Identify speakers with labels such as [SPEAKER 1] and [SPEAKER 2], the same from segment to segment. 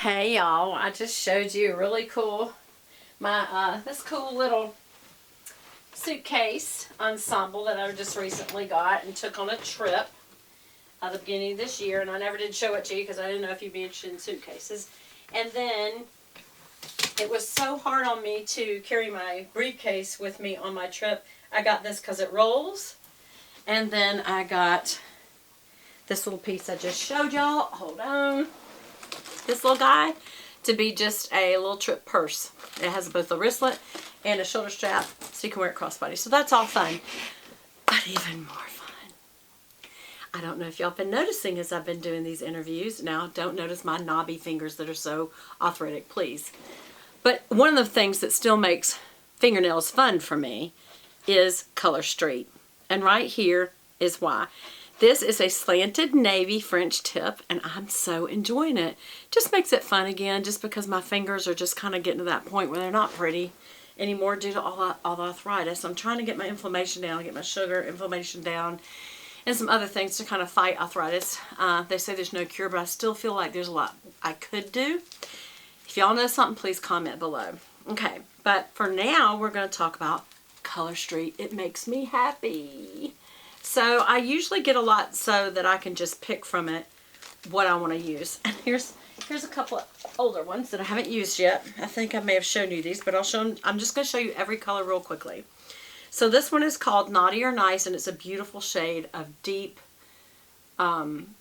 [SPEAKER 1] Hey y'all, I just showed you really cool, this cool little suitcase ensemble that I just recently got and took on a trip at the beginning of this year, and I never did show it to you because I didn't know if you'd be interested in suitcases. And then it was so hard on me to carry my briefcase with me on my trip. I got this because it rolls, and then I got this little piece I just showed y'all. Hold on. This little guy to be just a little trip purse. It has both a wristlet and a shoulder strap so you can wear it crossbody. So that's all fun. But even more fun, I don't know if y'all been noticing as I've been doing these interviews. Now, don't notice my knobby fingers that are so arthritic, please. But one of the things that still makes fingernails fun for me is Colorstreet. And right here is why. This is a slanted navy French tip, and I'm so enjoying it. Just makes it fun again, just because my fingers are just kind of getting to that point where they're not pretty anymore due to all the arthritis. I'm trying to get my inflammation down, get my sugar inflammation down, and some other things to kind of fight arthritis. They say there's no cure, but I still feel like there's a lot I could do. If y'all know something, please comment below. Okay, but for now, we're going to talk about Colorstreet. It makes me happy. So I usually get a lot so that I can just pick from it what I want to use. And here's a couple of older ones that I haven't used yet. I think I may have shown you these, but I'll show them. I'm just going to show you every color real quickly. So this one is called Naughty or Nice, and it's a beautiful shade of deep violet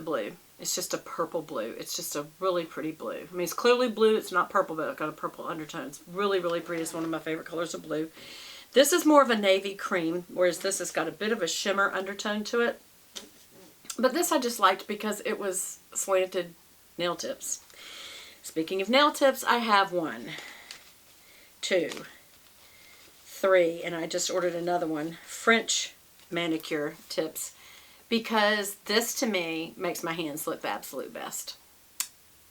[SPEAKER 1] blue. It's just a purple blue. It's just a really pretty blue. I mean, it's clearly blue. It's not purple, but it's got a purple undertone. It's really, really pretty. It's one of my favorite colors of blue. This is more of a navy cream, whereas this has got a bit of a shimmer undertone to it. But this I just liked because it was slanted nail tips. Speaking of nail tips, I have 1, 2, 3, and I just ordered another one, French manicure tips, because this to me makes my hands look the absolute best.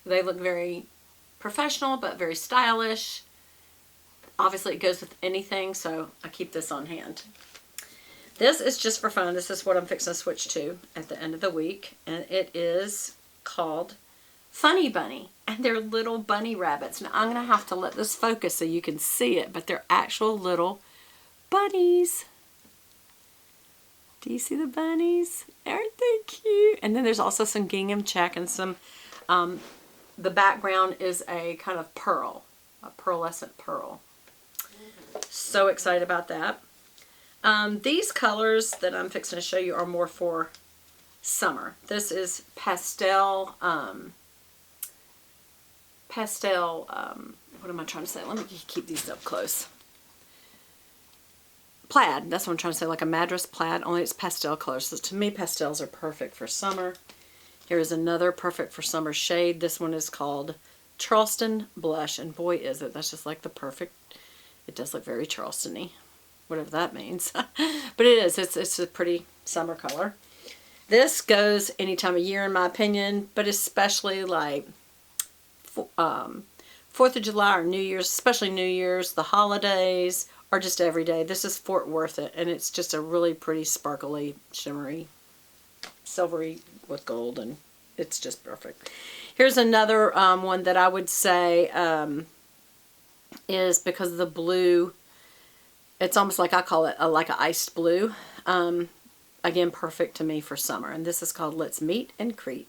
[SPEAKER 1] They look very professional, but very stylish. Obviously, it goes with anything, so I keep this on hand. This is just for fun. This is what I'm fixing to switch to at the end of the week, and it is called Funny Bunny, and they're little bunny rabbits. Now, I'm going to have to let this focus so you can see it, but they're actual little bunnies. Do you see the bunnies? Aren't they cute? And then there's also some gingham check and some, the background is a kind of pearl, a pearlescent pearl. So excited about that. These colors that I'm fixing to show you are more for summer. This is pastel, what am I trying to say? Let me keep these up close. Plaid, that's what I'm trying to say, like a Madras plaid, only it's pastel colors. So to me, pastels are perfect for summer. Here is another perfect for summer shade. This one is called Charleston Blush, and boy is it, that's just like the perfect. It does look very Charleston-y, whatever that means. But it is. It's a pretty summer color. This goes any time of year, in my opinion, but especially like 4th of July or New Year's, especially New Year's, the holidays, or just every day. This is Fort Worth it, and it's just a really pretty, sparkly, shimmery, silvery with gold, and it's just perfect. Here's another one that I would say is because of the blue, it's almost like I call it like an iced blue. Again, perfect to me for summer. And this is called Let's Meet and Crete.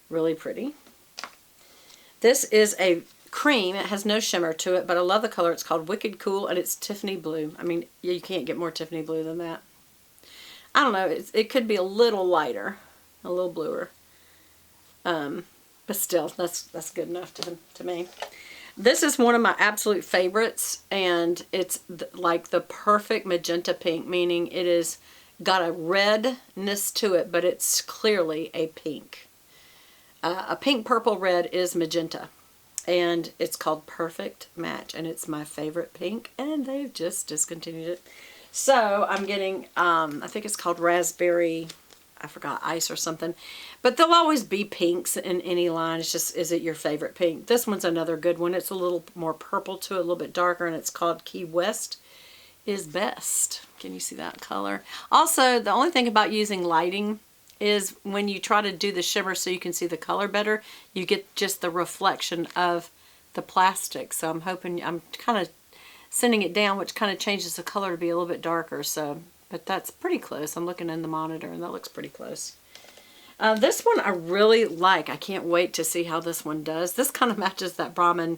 [SPEAKER 1] Really pretty. This is a cream. It has no shimmer to it, but I love the color. It's called Wicked Cool, and it's Tiffany blue. I mean, you can't get more Tiffany blue than that. I don't know. It could be a little lighter, a little bluer. But still, that's good enough to me. This is one of my absolute favorites, and it's like the perfect magenta pink, meaning it is got a redness to it, but it's clearly a pink. A pink, purple, red is magenta, and it's called Perfect Match, and it's my favorite pink, and they've just discontinued it. So I'm getting, I think it's called Raspberry, I forgot, Ice or something. But there'll always be pinks in any line. It's just, is it your favorite pink? This one's another good one. It's a little more purple to it, a little bit darker, and it's called Key West is Best. Can you see that color? Also, the only thing about using lighting is when you try to do the shimmer so you can see the color better, you get just the reflection of the plastic. So I'm hoping, I'm kind of sending it down, which kind of changes the color to be a little bit darker. So, but that's pretty close. I'm looking in the monitor and that looks pretty close. This one I really like. I can't wait to see how this one does. This kind of matches that Brahmin,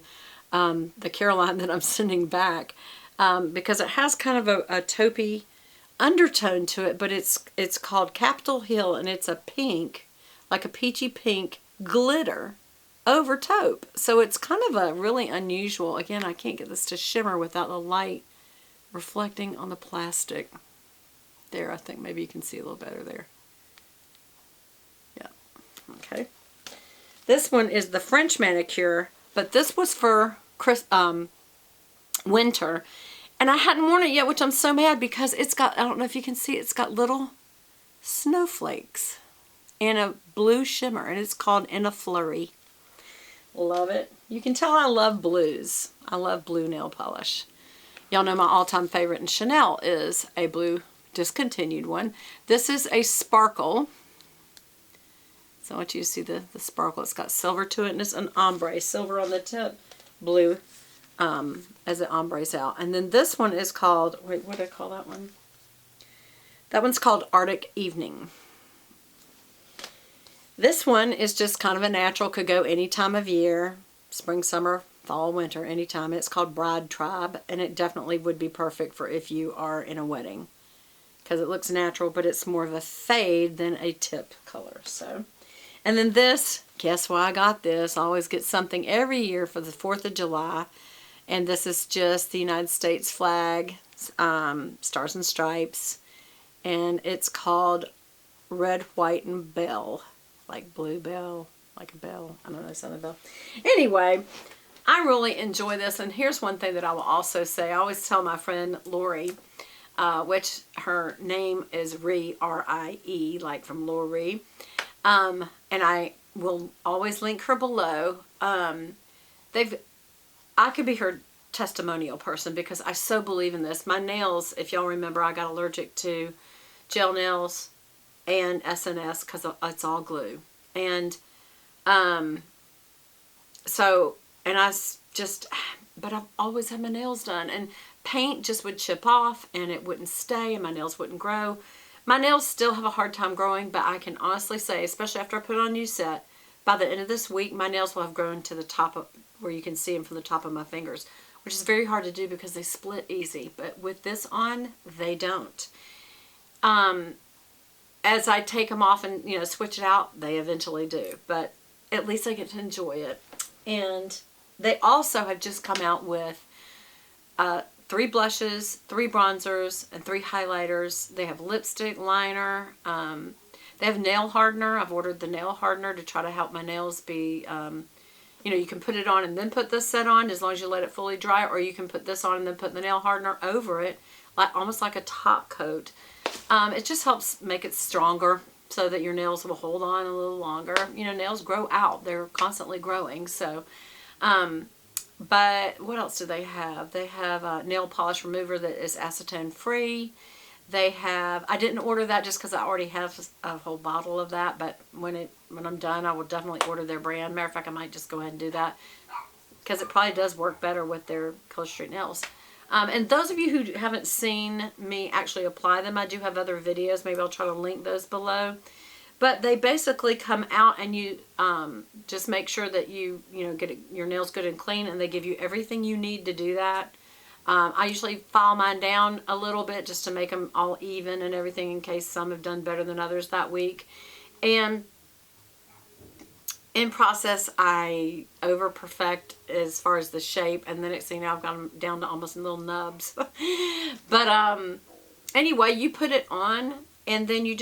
[SPEAKER 1] the Caroline that I'm sending back, because it has kind of a taupey undertone to it, but it's called Capitol Hill, and it's a pink, like a peachy pink glitter over taupe. So it's kind of a really unusual, again, I can't get this to shimmer without the light reflecting on the plastic. There, I think maybe you can see a little better there. Yeah, okay. This one is the French manicure, but this was for winter. And I hadn't worn it yet, which I'm so mad because it's got, I don't know if you can see, it's got little snowflakes and a blue shimmer, and it's called In a Flurry. Love it. You can tell I love blues. I love blue nail polish. Y'all know my all-time favorite in Chanel is a blue discontinued one. This is a sparkle. So I want you to see the sparkle. It's got silver to it, and it's an ombre. Silver on the tip, blue as it ombres out. And then this one is called, wait, what did I call that one? That one's called Arctic Evening. This one is just kind of a natural, could go any time of year, spring, summer, fall, winter, anytime. It's called Bride Tribe, and it definitely would be perfect for if you are in a wedding, because it looks natural, but it's more of a fade than a tip color. So, and then this, guess why I got this? I always get something every year for the 4th of July. And this is just the United States flag, stars and stripes. And it's called Red, White, and Bell. Like blue bell, like a bell. I don't know, something bell. Anyway, I really enjoy this. And here's one thing that I will also say. I always tell my friend Lori, which her name is Ree, R-I-E, like from Lori. And I will always link her below. I could be her testimonial person because I so believe in this. My nails, if y'all remember, I got allergic to gel nails and SNS because it's all glue. And so, and but I've always had my nails done. And paint just would chip off and it wouldn't stay and my nails wouldn't grow. My nails still have a hard time growing, but I can honestly say, especially after I put on a new set, by the end of this week, my nails will have grown to the top of, where you can see them from the top of my fingers, which is very hard to do because they split easy. But with this on, they don't. As I take them off and, you know, switch it out, they eventually do. But at least I get to enjoy it. And they also have just come out with 3 blushes, 3 bronzers, and 3 highlighters. They have lipstick, liner. They have nail hardener. I've ordered the nail hardener to try to help my nails be, you know, you can put it on and then put this set on as long as you let it fully dry, or you can put this on and then put the nail hardener over it, like almost like a top coat. It just helps make it stronger so that your nails will hold on a little longer. You know, nails grow out. They're constantly growing. So, but what else do they have? They have a nail polish remover that is acetone free. They have, I didn't order that just because I already have a whole bottle of that, but when I'm done, I will definitely order their brand. Matter of fact, I might just go ahead and do that because it probably does work better with their Colorstreet nails. And those of you who haven't seen me actually apply them, I do have other videos. Maybe I'll try to link those below. But they basically come out and you just make sure that you get your nails good and clean, and they give you everything you need to do that. I usually file mine down a little bit just to make them all even and everything in case some have done better than others that week. And in process, I over perfect as far as the shape, and then next thing you know, I've got them down to almost little nubs. But anyway, you put it on, and then you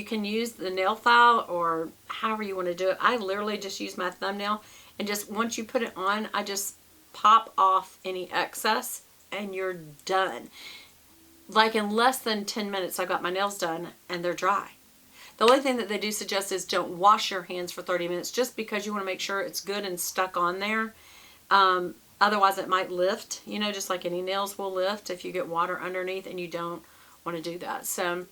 [SPEAKER 1] can use the nail file or however you want to do it. I literally just use my thumbnail, and just once you put it on, I just pop off any excess, and you're done. Like in less than 10 minutes, I got my nails done, and they're dry. The only thing that they do suggest is don't wash your hands for 30 minutes just because you want to make sure it's good and stuck on there. Otherwise, it might lift, you know, just like any nails will lift if you get water underneath, and you don't want to do that. So,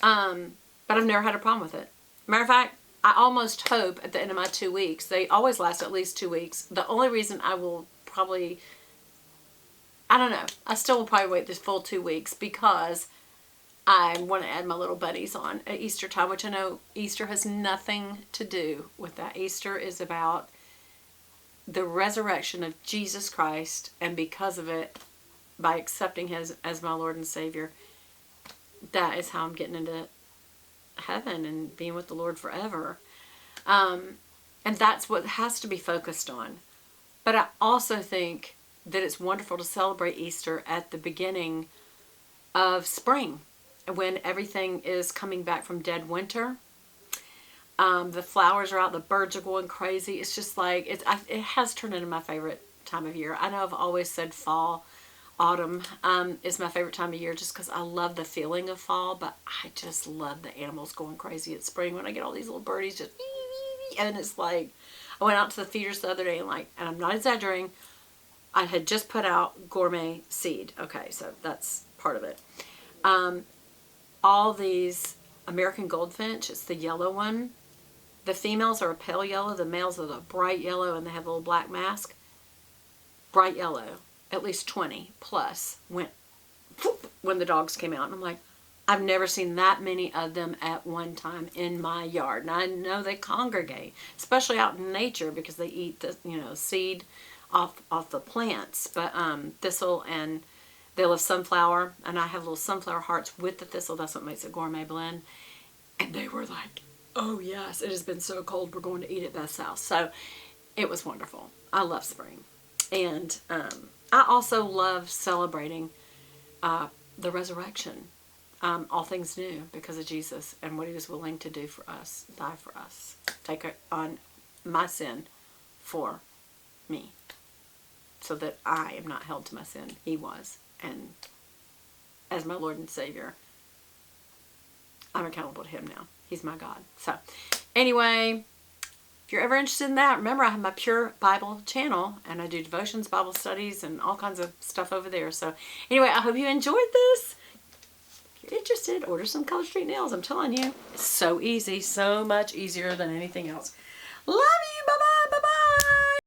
[SPEAKER 1] but I've never had a problem with it. Matter of fact, I almost hope at the end of my 2 weeks, they always last at least 2 weeks. The only reason I will probably, I don't know, I still will probably wait this full 2 weeks because I want to add my little buddies on at Easter time, which I know Easter has nothing to do with that. Easter is about the resurrection of Jesus Christ, and because of it, by accepting Him as my Lord and Savior, that is how I'm getting into heaven and being with the Lord forever. And that's what has to be focused on. But I also think that it's wonderful to celebrate Easter at the beginning of spring, when everything is coming back from dead winter. The flowers are out, the birds are going crazy. It's just like, it has turned into my favorite time of year. I know I've always said fall, autumn is my favorite time of year just because I love the feeling of fall, but I just love the animals going crazy at spring when I get all these little birdies just, and it's like, I went out to the feeders the other day and I'm not exaggerating, I had just put out gourmet seed. Okay, so that's part of it. All these American goldfinch, it's the yellow one. The females are a pale yellow, the males are the bright yellow, and they have a little black mask. Bright yellow. At least 20 plus went when the dogs came out. And I'm like, I've never seen that many of them at one time in my yard. And I know they congregate, especially out in nature, because they eat the seed off the plants. But thistle, and they'll have sunflower, and I have little sunflower hearts with the thistle. That's what makes a gourmet blend. And they were like, oh yes, it has been so cold, we're going to eat at Beth's house. So it was wonderful. I love spring. And I also love celebrating the resurrection, all things new, because of Jesus and what He was willing to do for us, die for us, take on my sin for me, so that I am not held to my sin. He was. And as my Lord and Savior, I'm accountable to Him now. He's my God. So anyway, if you're ever interested in that, remember I have my Pure Bible channel, and I do devotions, Bible studies, and all kinds of stuff over there. So anyway, I hope you enjoyed this. If you're interested, order some Colorstreet nails. I'm telling you, it's so easy, so much easier than anything else. Love you.